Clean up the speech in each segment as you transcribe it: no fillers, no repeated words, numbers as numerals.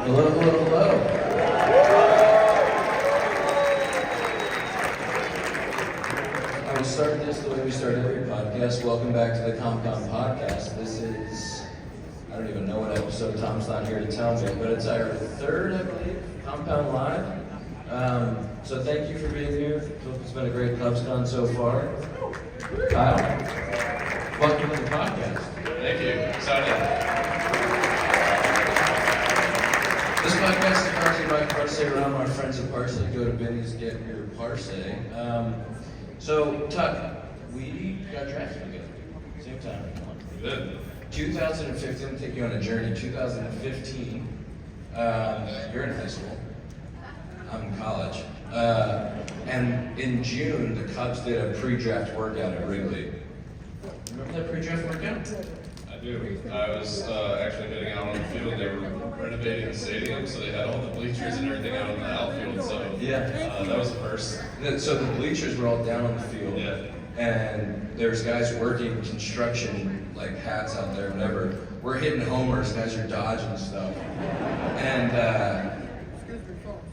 Hello, hello, hello. I will start this the way we start every podcast. Welcome back to the Compound Podcast. This is, I don't even know what episode, Tom's not here to tell me, but it's our third, I believe, Compound Live. So thank you for being here. Hope it's been a great CubsCon so far. Kyle, welcome to the podcast. Thank you. Excited. This podcast is brought to you by Parse Rum, our friends at Parsley. Go to Benny's, get your Parse. So, Tuck, we got drafted together, same time. We did. 2015, I'm take you on a journey. 2015, you're in high school. I'm in college. And in June, the Cubs did a pre-draft workout at Wrigley. Remember that pre-draft workout? I do. I was actually hitting out on the field. They were renovating the stadium, so they had all the bleachers and everything out on the outfield. So Yeah. that was the first. So the bleachers were all down on the field. Yeah. And there's guys working construction, like hats out there, whatever. We're hitting homers, guys are dodging stuff. And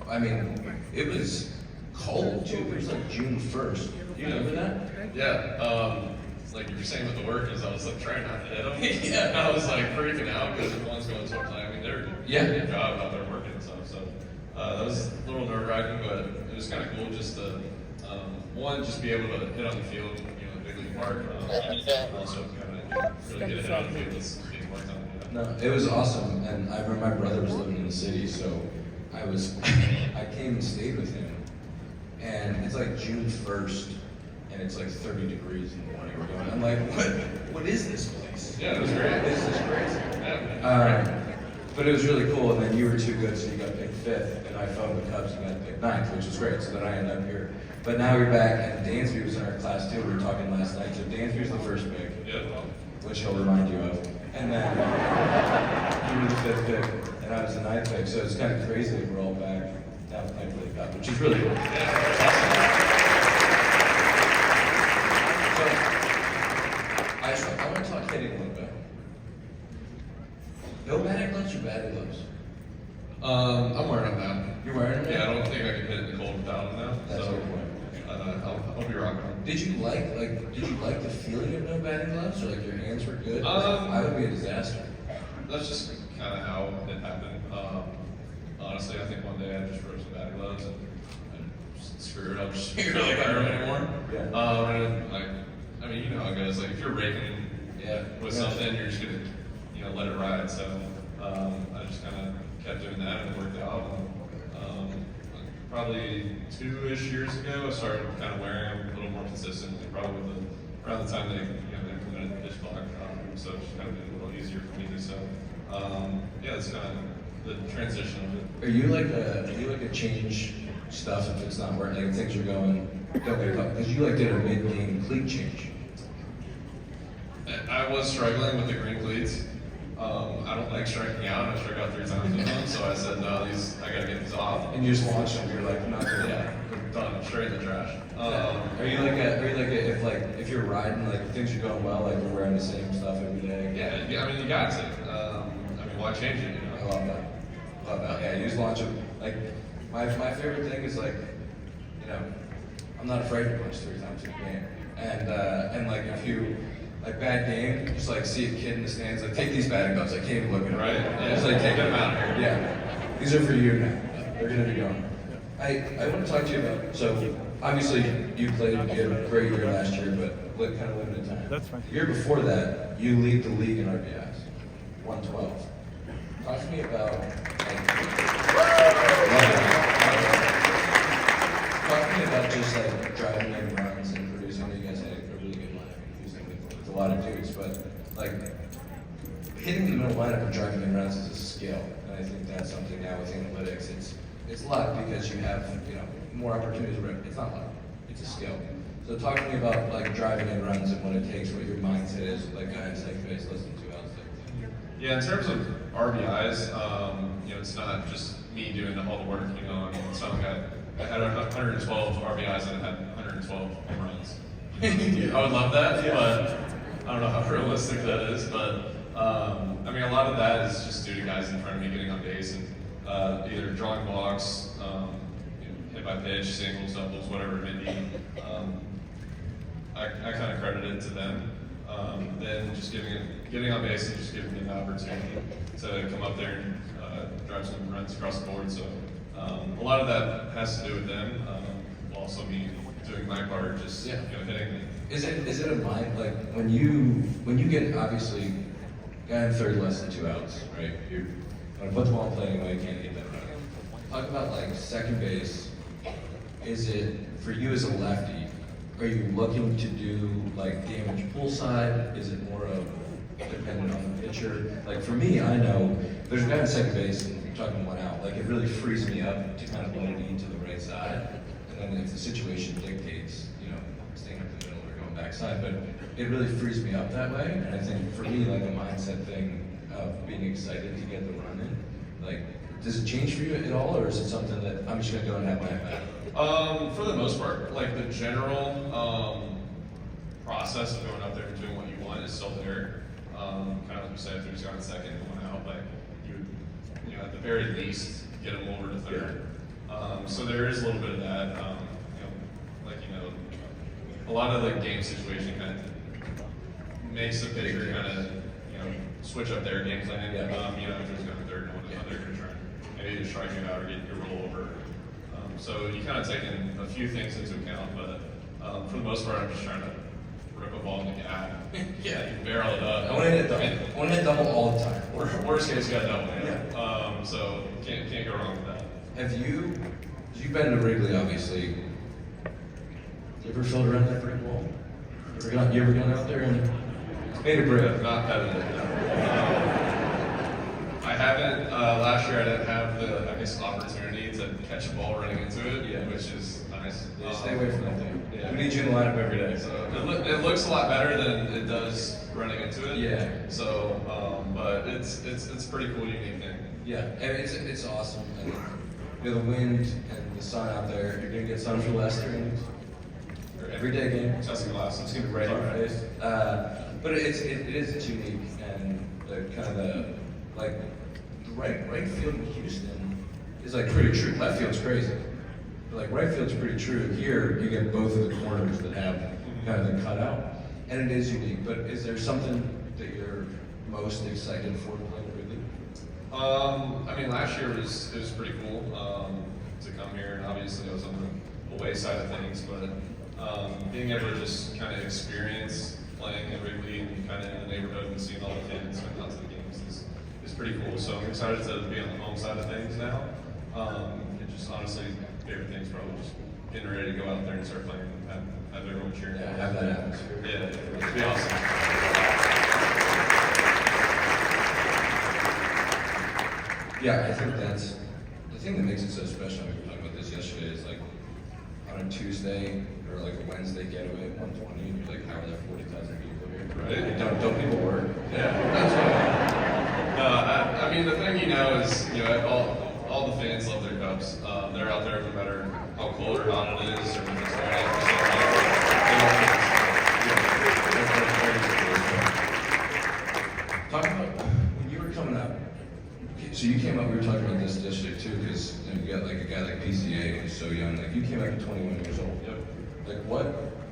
I mean, it was cold too. It was like June 1st. You remember that? Yeah. Like you were saying with the workers, I was like trying not to hit them. Yeah. I was like freaking out because if one's going to a play, I mean, they're doing a good job out there working and stuff. So that was a little nerve-wracking, but it was kind of cool just to, one, just be able to hit on the field, you know, at Big League Park, also kind of really get a hit on the field this one time. Yeah. No, it was awesome. And I remember my brother was living in the city, so I came and stayed with him. And it's like June 1st, and it's like 30 degrees in the morning. We're going, I'm like, what is this place? Yeah, it was great. This is crazy. Yeah, But it was really cool, and then you were too good, so you got picked 5th, and I fell with the Cubs and got picked 9th, which was great, so then I ended up here. But now you're back, and Dansby was in our class too, we were talking last night, so Dansby was the first pick, yeah. which he'll remind you of. And then you were the 5th pick, and I was the 9th pick, so it's kind of crazy that we're all back now playing for the Cubs, which is really cool. So, I want to talk hitting a little bit. No batting gloves or batting gloves? I'm wearing them now. You're wearing them? Yeah, I don't think I can hit it in the cold without them now. That's so, a good point. I'll be rocking them. Did you like the feeling of no batting gloves, or like your hands were good? I would be a disaster. That's just kind of how it happened. Honestly, I think one day I just broke some batting gloves and just screw it up. Just didn't really wear them anymore. Yeah. And I mean, you know how it goes. Like if you're raking with something, you're just gonna, let it ride. So I just kind of kept doing that, and it worked out. And, probably 2-ish years ago, I started kind of wearing them a little more consistently. Probably around the time they implemented the pitch clock, so it's kind of been a little easier for me. So yeah, it's kind of the transition of it. Are you like a change stuff if it's not working? Like things are going, don't get caught because you did a mid-game cleat change. I was struggling with the green cleats. I don't like striking out. I struck out 3 times with them, so I said, no, I gotta get these off. And you just launched them. You're like, not good. Yeah, done. Straight in the trash. Are you like if you're riding, like things are going well, like you're wearing the same stuff every day? Yeah, I mean, you got to. I mean, why change it? I love that. Yeah, you just launch them. Like my favorite thing is like, I'm not afraid to punch 3 times in a game. And like if you bad game, just like see a kid in the stands, like take these batting gloves. I can't even look at them. Right. Yeah. Just like take them out here. Yeah. These are for you now. They're gonna be gone. I want to talk to you about, so obviously you had a great year last year, but kind of limited time. That's fine. The year before that, you lead the league in RBIs, 112. Talk to me about, talk to me about just like driving in runs and producing. You guys had a really good lineup, producing with a lot of dudes, but like hitting the middle lineup and driving in runs is a skill, and I think that's something now with analytics. It's luck because you have more opportunities. It's not luck, it's a skill. So talk to me about like driving in runs and what it takes, what your mindset is, like guys like face listening to out there. Yeah, in terms of RBIs, it's not just me doing all the work. It's not like I had 112 RBIs and I had 112 home runs. I would love that, but I don't know how realistic that is. But I mean, a lot of that is just due to guys in front of me getting on base and either drawing blocks, hit by pitch, singles, doubles, whatever it may be. I kind of credit it to them. Then just getting on base and just giving them the opportunity to come up there and drive some runs across the board. So a lot of that has to do with them. Also me doing my part, just hitting the. Is it a mind, like when you get, obviously guy in third less than 2 outs, right? You're gonna put the ball in play anyway, you can't get that running. Talk about like second base. Is it for you as a lefty? Are you looking to do like damage pull side? Is it more of dependent on the pitcher? Like for me, I know there's a guy in second base and you're talking 1 out. Like it really frees me up to kind of let it into the right side. And then if the situation dictates, staying up the middle or going backside, but it really frees me up that way. And I think for me, like a mindset thing of being excited to get the run in, like, does it change for you at all, or is it something that I'm just gonna go and have my at-bat? For the most part, like the general process of going out there and doing what you want is still there. Kind of like you said, if there's gone second and 1 out, like you would, at the very least, get them over to third. So there is a little bit of that. A lot of the game situation kind of makes the pitcher kind of, switch up their game plan. If there's going to third and 1 out, they're going to try and maybe just strike you out or get your roll over. So you kind of take in a few things into account, but for the most part, I'm just trying to rip a ball in the gap. You barrel it up. I want to hit double. I want to hit double all the time. Worst case, you got double. So can't go wrong with that. You've been to Wrigley, obviously. You ever filled around that brick wall? You ever gone out there and made a brick? Not that. I haven't. Last year I didn't have the, opportunity to catch a ball running into it, which is nice. Stay away from that thing. We need you in the lineup every day. So it looks a lot better than it does running into it. Yeah. So, but it's a pretty cool, unique thing. Yeah, and it's awesome. And, the wind and the sun out there. You're gonna get sun for the last 3 innings. Everyday game. Testing glasses. It's gonna be right in your face. But it is unique, and the kind of the right field in Houston is like pretty true. Left field's crazy, but like right field's pretty true. Here you get both of the corners that have kind of the cutout, and it is unique. But is there something that you're most excited for playing at Wrigley? Last year it was pretty cool to come here, and obviously I was on the away side of things, but being able to just kind of experience playing at Wrigley and kind of in the neighborhood and seeing all the kids coming out to the games is pretty cool. So I'm excited to be on the home side of things now. And just honestly, favorite thing's probably just getting ready to go out there and start playing and have everyone cheering. Yeah, have that atmosphere. Yeah, it'd be awesome. Yeah, I think that's the thing that makes it so special. We were talking about this yesterday. Is like on a Tuesday or like a Wednesday getaway at 120, and you're like, how are there 40,000 people here? Right. Don't people work? Yeah, that's right. The thing is, all the fans love their Cubs. They're out there no matter how cold or hot it is, or if it's raining or something. Talk about when you were coming up. So you came up. We were talking about this district too, because you got like a guy like PCA who's so young. Like you came up at 21 years old. Yep. Like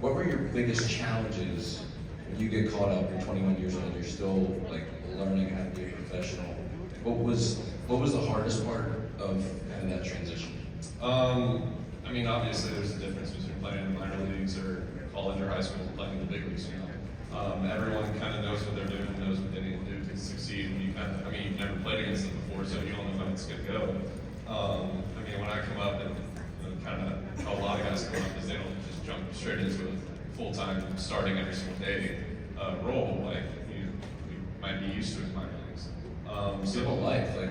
what were your biggest challenges when you get caught up? You're 21 years old. You're still like learning how to be a professional. What was the hardest part of kind of that transition? Obviously there's a difference between playing in minor leagues or college or high school and playing in the big leagues. Everyone kind of knows what they're doing, knows what they need to do to succeed. And you've never played against them before, so you don't know how it's going to go. When I come up and kind of how a lot of guys come up is they don't just jump straight into a full-time starting every single day role like you might be used to in minor leagues. Your whole life, like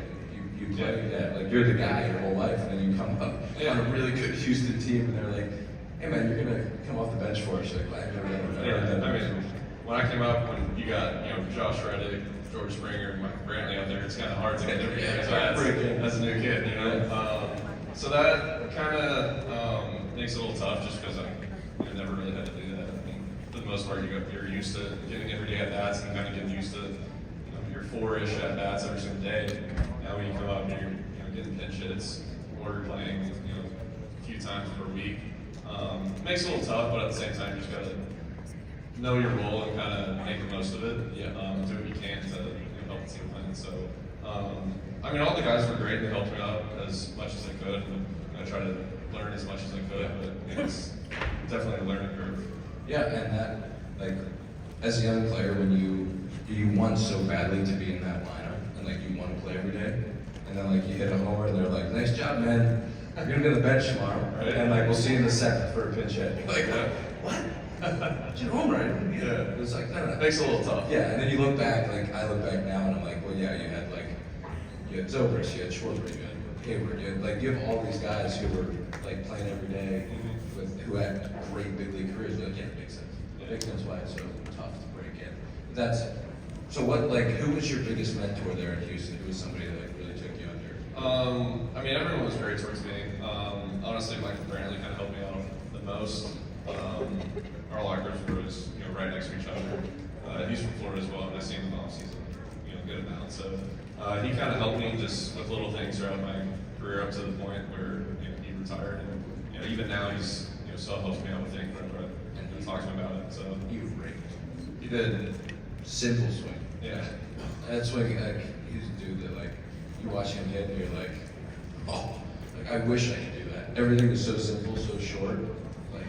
you play that, like you're the guy your whole life, and then you come up on a really good Houston team, and they're like, "Hey man, you're gonna come off the bench for us." Like, I've never done that. When I came up, when you got Josh Reddick, George Springer, and Mike Brantley out there, it's kind of hard to get everything as a new kid, So that kind of makes it a little tough, just because I never really had to do that. For the most part, you're used to getting everyday at bats and kind of getting used to your 4-ish at bats every single day. Now when you come up and you're getting hits, or playing, a few times per week. Makes it a little tough, but at the same time, you just gotta know your role and kind of make the most of it. Yeah. Do what you can to help the team win. So, I mean, all the guys were great. They helped me out as much as they could. And I tried to learn as much as I could, but it's definitely a learning curve. Yeah, and that, like, as a young player, when you want so badly to be in that lineup, and like you want to play every day, and then like you hit a homer, and they're like, "Nice job, man. You're gonna be on the bench tomorrow," Right. and like we'll see you in the second for a pinch hit. You're like, what? Did you home run? Yeah. It was like, no. It makes it a little tough. Yeah, and then you look back, like I look back now, and I'm like, well, yeah, you had Zobrist, you had Schwarber, you had Hayward, you have all these guys who were like playing every day who had great big league careers. Like, yeah, it makes sense. It makes sense why it's so tough to break in. So what, like, who was your biggest mentor there in Houston? Who was somebody that like, really took you under? I mean, everyone was great towards me. Honestly, Michael Brantley kind of helped me out the most. Our lockers were always, right next to each other. He's from Florida as well, and I've seen him off season, a good amount. So he kind of helped me just with little things throughout my career up to the point where he retired. And even now he's still helps me out with things whenever I talk to him about it. So You raked. he did. Simple swing. Yeah. That swing, like, he's a dude that, like, you watch him hit and you're like, oh, like, I wish I could do that. Everything was so simple, so short. Like,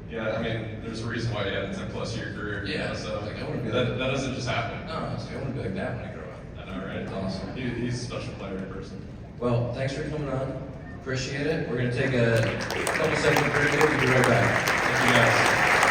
Yeah, I mean, there's a reason why he had a 10+ year career. Yeah, So like, I wanna be that like- doesn't just happen. no, it's like, I want to be like that when I grow up. I know, right? Awesome. He's a special player in person. Well, thanks for coming on. Appreciate it. We're going to take a couple seconds break. We'll be right back. Thank you guys.